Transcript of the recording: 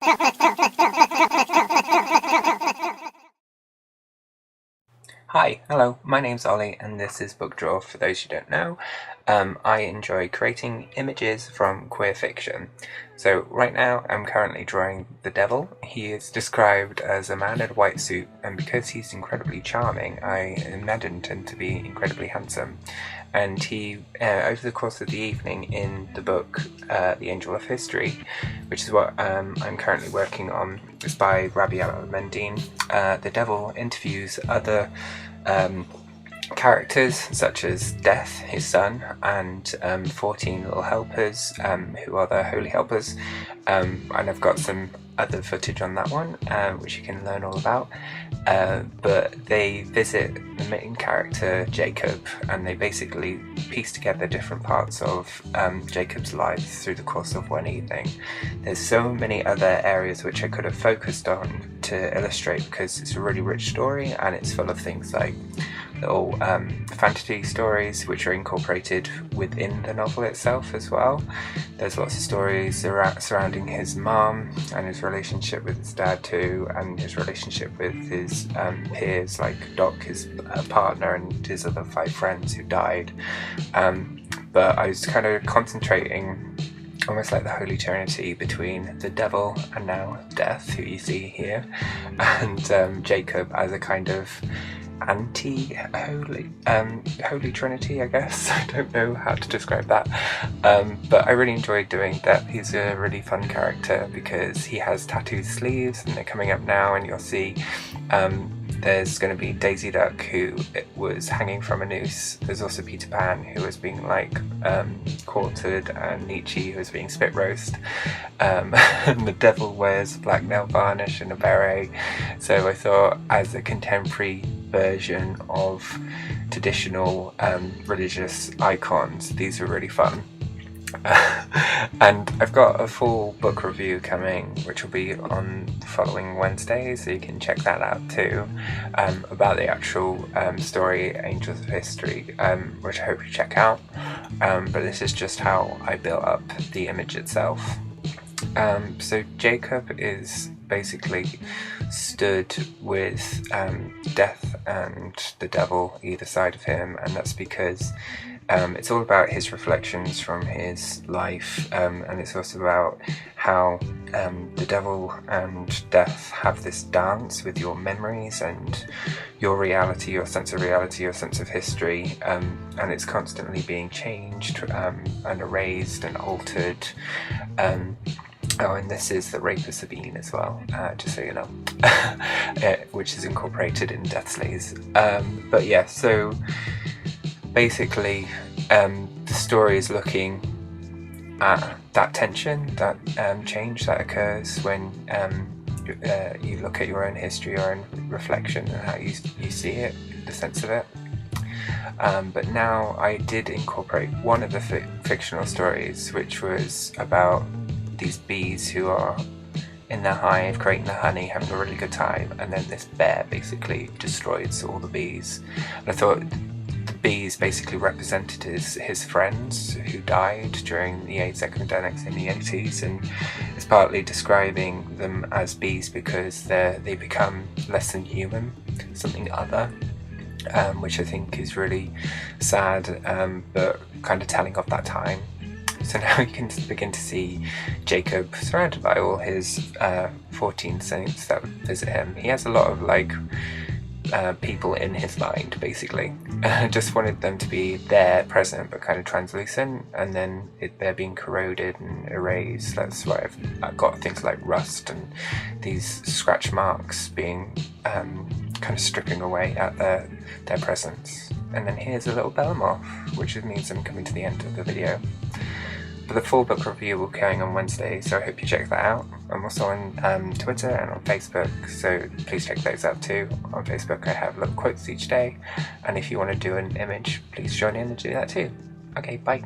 Hi, hello, my name's Ollie and this is Book Draw. For those who don't know, I enjoy creating images from queer fiction. So right now I'm currently drawing the devil. He is described as a man in a white suit, and because he's incredibly charming, I imagined him to be incredibly handsome. And he, over the course of the evening in the book, The Angel of History, which is what I'm currently working on, is by Rabih Alameddine. The devil interviews other characters such as Death, his son, and 14 little helpers, who are the holy helpers, and I've got some other footage on that one, which you can learn all about. But they visit the main character Jacob, and they basically piece together different parts of Jacob's life through the course of one evening. There's so many other areas which I could have focused on to illustrate, because it's a really rich story and it's full of things like little fantasy stories which are incorporated within the novel itself as well. There's lots of stories surrounding his mum and his relationship with his dad too, and his relationship with his peers like Doc, his partner, and his other 5 friends who died. But I was kind of concentrating almost like the Holy Trinity between the devil and now Death, who you see here, and Jacob as a kind of anti-holy Holy Trinity, I guess. I don't know how to describe that, but I really enjoyed doing that. He's a really fun character because he has tattooed sleeves, and they're coming up now, and you'll see there's going to be Daisy Duck, who was hanging from a noose. There's also Peter Pan, who was being quartered, and Nietzsche, who was being spit roast, and the devil wears black nail varnish and a beret. So I thought, as a contemporary version of traditional religious icons, these were really fun. And I've got a full book review coming, which will be on the following Wednesday, so you can check that out too, about the actual story, Angels of History, which I hope you check out. But this is just how I built up the image itself. So Jacob is basically stood with Death and the devil either side of him, and that's because it's all about his reflections from his life, and it's also about how the devil and Death have this dance with your memories and your reality, your sense of reality, your sense of history, and it's constantly being changed and erased and altered. Oh, and this is the Rape of Sabine as well, just so you know, which is incorporated in Death Slays. But yeah, so basically the story is looking at that tension, that change that occurs when you look at your own history, your own reflection, and how you see it, the sense of it. But now I did incorporate one of the fictional stories, which was about these bees who are in their hive creating the honey, having a really good time, and then this bear basically destroys all the bees. And I thought the bees basically represented his friends who died during the AIDS epidemics in the 80s, and it's partly describing them as bees because they become less than human, something other, which I think is really sad, but kind of telling of that time. So now you can begin to see Jacob surrounded by all his 14 saints that would visit him. He has a lot of people in his mind, basically. I just wanted them to be there, present, but kind of translucent, and then they're being corroded and erased. That's why I've got things like rust and these scratch marks being kind of stripping away at their presence. And then here's a little Belmoth, which means I'm coming to the end of the video. But the full book review will be going on Wednesday, so I hope you check that out. I'm also on Twitter and on Facebook, so please check those out too. On Facebook I have little quotes each day, and if you want to do an image, please join in and do that too. Okay, bye.